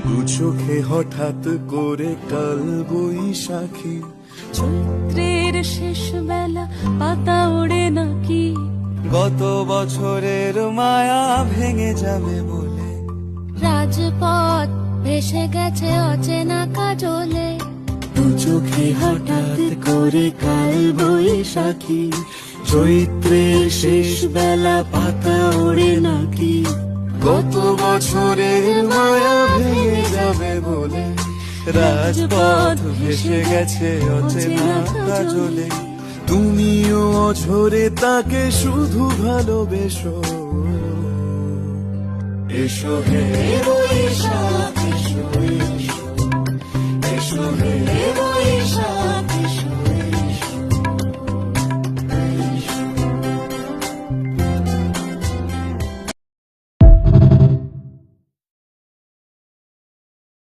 দু চোখে হঠাৎ করে কাল বৈশাখী, চৈত্রের শেষ বেলা পাতা ওড়ে নাকি, গত বছরের মায়া ভেঙে যাবে বলে, রাজপথ ভেসে গেছে অচেনা কাজলে। দু চোখে হঠাৎ করে কাল বৈশাখী, চৈত্রের শেষ বেলা পাতা ওড়ে নাকি, গত বছরের মায়া ভেঙে যাবে বলে, রাজপথ ভেসে গেছে অচেনা কাজলে। তুমিও অঝরে তাকে শুধু ভালোবেসো, এসো হে বৈশাখ